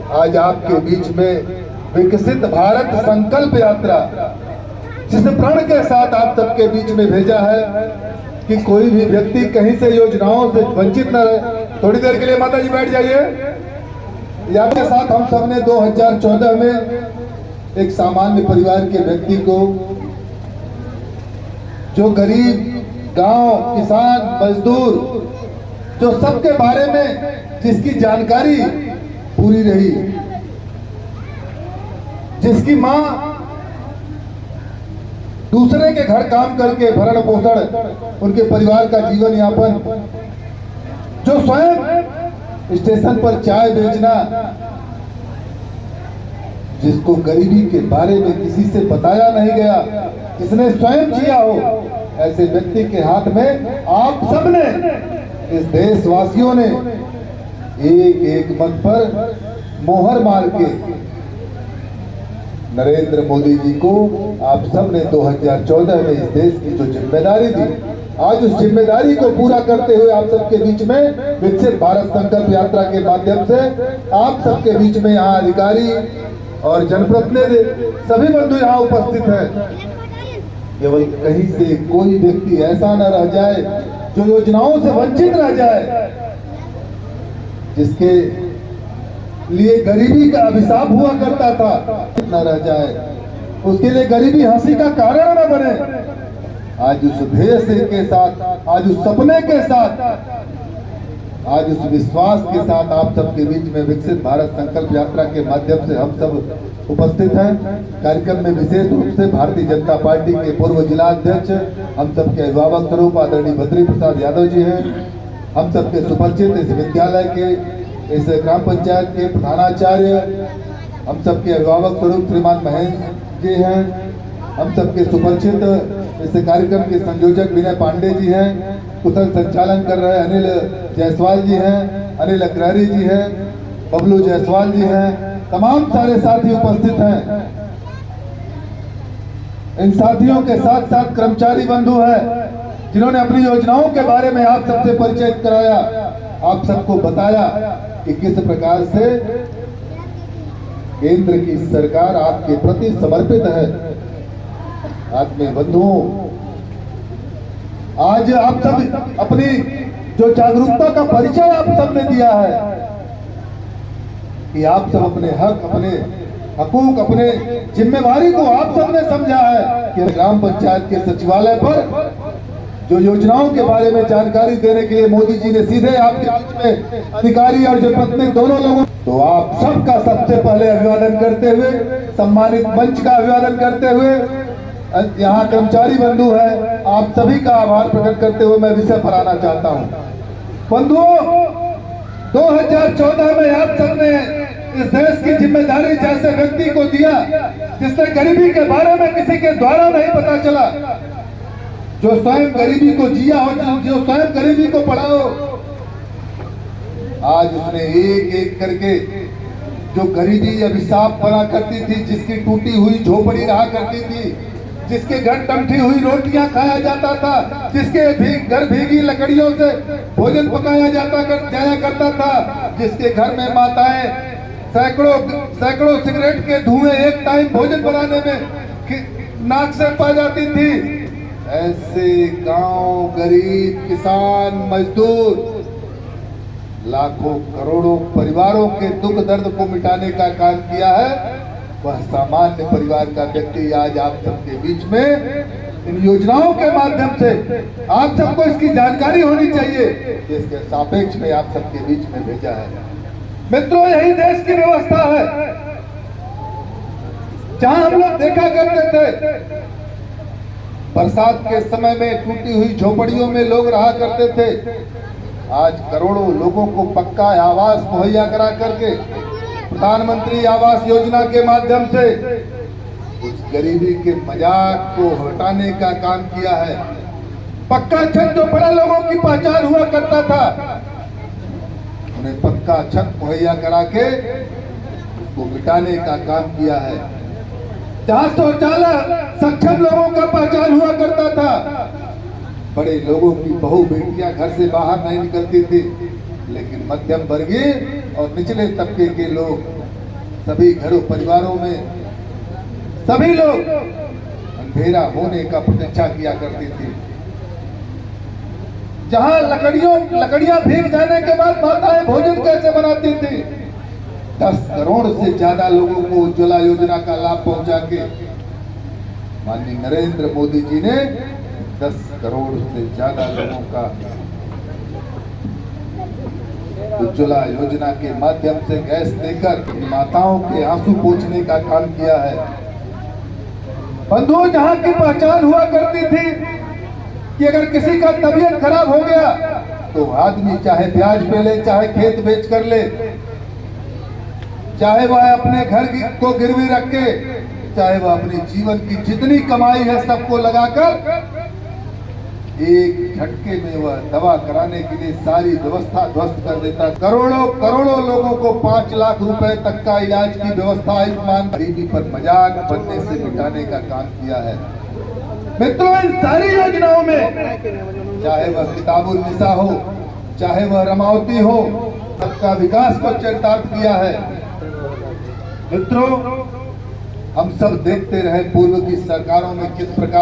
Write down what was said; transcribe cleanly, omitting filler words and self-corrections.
आज आपके बीच में विकसित भारत संकल्प यात्रा, जिस प्रण के साथ आप सबके बीच में भेजा है कि कोई भी व्यक्ति कहीं से योजनाओं से वंचित न रहे। थोड़ी देर के लिए माता जी बैठ जाइए। आपके साथ हम सब ने 2014 में एक सामान्य परिवार के व्यक्ति को, जो गरीब, गांव, किसान, मजदूर, जो सबके बारे में जिसकी जानकारी पूरी रही, जिसकी मां दूसरे के घर काम करके भरण पोषण, उनके परिवार का जीवन यापन, जो स्वयं स्टेशन पर चाय बेचना, जिसको गरीबी के बारे में किसी से बताया नहीं गया, जिसने स्वयं जिया हो, ऐसे व्यक्ति के हाथ में आप सबने, इस देशवासियों ने एक एक मत पर मोहर मार के नरेंद्र मोदी जी को आप सब ने 2014 में इस देश की जो जिम्मेदारी दी, आज उस जिम्मेदारी को पूरा करते हुए आप सबके बीच में विकसित भारत संकल्प यात्रा के माध्यम से आप सबके बीच में यहाँ अधिकारी और जनप्रतिनिधि सभी बंधु यहाँ उपस्थित हैं। केवल कहीं से कोई व्यक्ति ऐसा न रह जाए जो योजनाओं से वंचित रह जाए, जिसके लिए गरीबी का अभिशाप हुआ करता था, न रह जाए, उसके लिए गरीबी हंसी का कारण न बने। आज उस ध्येय के साथ, आज उस सपने के साथ, आज उस विश्वास के साथ आप सबके बीच में विकसित भारत संकल्प यात्रा के माध्यम से हम सब उपस्थित हैं। कार्यक्रम में विशेष रूप से भारतीय जनता पार्टी के पूर्व जिला अध्यक्ष, हम सबके अभिभावक स्वरूप आदरणीय बद्री प्रसाद यादव जी हैं, हम सबके सुपरिचित इस विद्यालय के, इस ग्राम पंचायत के प्रधानाचार्य, हम सबके अभिभावक स्वरूप श्रीमान महेंद्र जी हैं, हम सबके सुपरिचित इस कार्यक्रम के संयोजक विनय पांडे जी हैं, कुशल संचालन कर रहे अनिल जायसवाल जी हैं, अनिल अग्रहरी जी हैं, बबलू जायसवाल जी हैं, तमाम सारे साथी उपस्थित हैं। इन साथियों के साथ साथ कर्मचारी बंधु हैं, जिन्होंने अपनी योजनाओं के बारे में आप सबसे परिचय कराया, आप सबको बताया कि किस प्रकार से केंद्र की सरकार आपके प्रति समर्पित है। आत्मीय बंधुओं, आज आप सब अपनी जो जागरूकता का परिचय आप सबने दिया है कि आप सब अपने हक, अपने हकूक, अपने जिम्मेवारी को आप सबने समझा है कि ग्राम पंचायत के सचिवालय पर जो योजनाओं के बारे में जानकारी देने के लिए मोदी जी ने सीधे आपके बीच में अधिकारी और जनप्रतिनिधि दोनों लोगों, तो आप सबका सबसे पहले अभिवादन करते हुए, सम्मानित मंच का अभिवादन करते हुए, यहाँ कर्मचारी बंधु है, आप सभी का आभार प्रकट करते हुए मैं विषय पर आना चाहता हूँ। बंधुओं, 2014 में आप सबने इस देश की जिम्मेदारी जैसे व्यक्ति को दिया जिसने गरीबी के बारे में किसी के द्वारा नहीं पता चला, जो स्वयं गरीबी को जिया हो, जो स्वयं गरीबी को पढ़ा हो, आज उसने एक एक करके जो गरीबी अभिशाप बना करती थी, जिसकी टूटी हुई झोपड़ी रहा करती थी, जिसके घर टंठी हुई रोटियां खाया जाता था, जिसके घर भीगी लकड़ियों से भोजन पकाया जाया करता था, जिसके घर में माताएं सैकड़ों सिगरेट के धुएं एक टाइम भोजन बनाने में नाक से पा जाती थी, ऐसे गांव, गरीब, किसान, मजदूर, लाखों करोड़ों परिवारों के दुख दर्द को मिटाने का काम किया है। वह सामान्य परिवार का व्यक्ति आज आप सबके बीच में इन योजनाओं के माध्यम से आप सबको इसकी जानकारी होनी चाहिए, जिसके सापेक्ष में आप सबके बीच में भेजा है। मित्रों, यही देश की व्यवस्था है। जहां हम लोग देखा करते थे बरसात के समय में टूटी हुई झोपड़ियों में लोग रहा करते थे, आज करोड़ों लोगों को पक्का आवास मुहैया करा करके प्रधानमंत्री आवास योजना के माध्यम से उस गरीबी के मजाक को हटाने का काम किया है। पक्का छत जो बड़े लोगों की पहचान हुआ करता था, उन्हें पक्का छत मुहैया करा के उसको मिटाने का काम किया है। जहां शौचालय सक्षम लोगों का पहचान हुआ करता था, बड़े लोगों की बहू बेटियां घर से बाहर नहीं निकलती थी, लेकिन मध्यम वर्गीय और निचले तबके के लोग सभी घरों परिवारों में सभी लोग अंधेरा होने का प्रतीक्षा किया करती थी। जहां लकड़ियां भीग जाने के बाद माताएं भोजन कैसे बनाती थी। 10 करोड़ से ज्यादा लोगों को उज्ज्वला योजना का लाभ पहुंचा के माननीय नरेंद्र मोदी जी ने 10 करोड़ से ज्यादा लोगों का उज्ज्वला योजना के माध्यम से गैस देकर माताओं के आंसू पोंछने का काम किया है। बंधुओं, जहां की पहचान हुआ करती थी कि अगर किसी का तबीयत खराब हो गया तो आदमी चाहे ब्याज पे ले, चाहे खेत बेच कर ले, चाहे वह अपने घर को गिरवी रख के, चाहे वह अपने जीवन की जितनी कमाई है सबको लगाकर एक झटके में वह दवा कराने के लिए सारी व्यवस्था ध्वस्त कर देता। करोड़ों करोड़ों लोगों को 5 लाख रुपए तक का इलाज की व्यवस्था आयुष्मान गरीबी पर मजाक बनने से मिटाने का काम किया है। मित्रों, इन सारी योजनाओं में चाहे वह किताबुल निसा हो, चाहे वह रमावती हो, सबका विकास को चरितार्थ किया है। मित्रों, हम सब देखते रहे पूर्व की सरकारों में किस प्रकार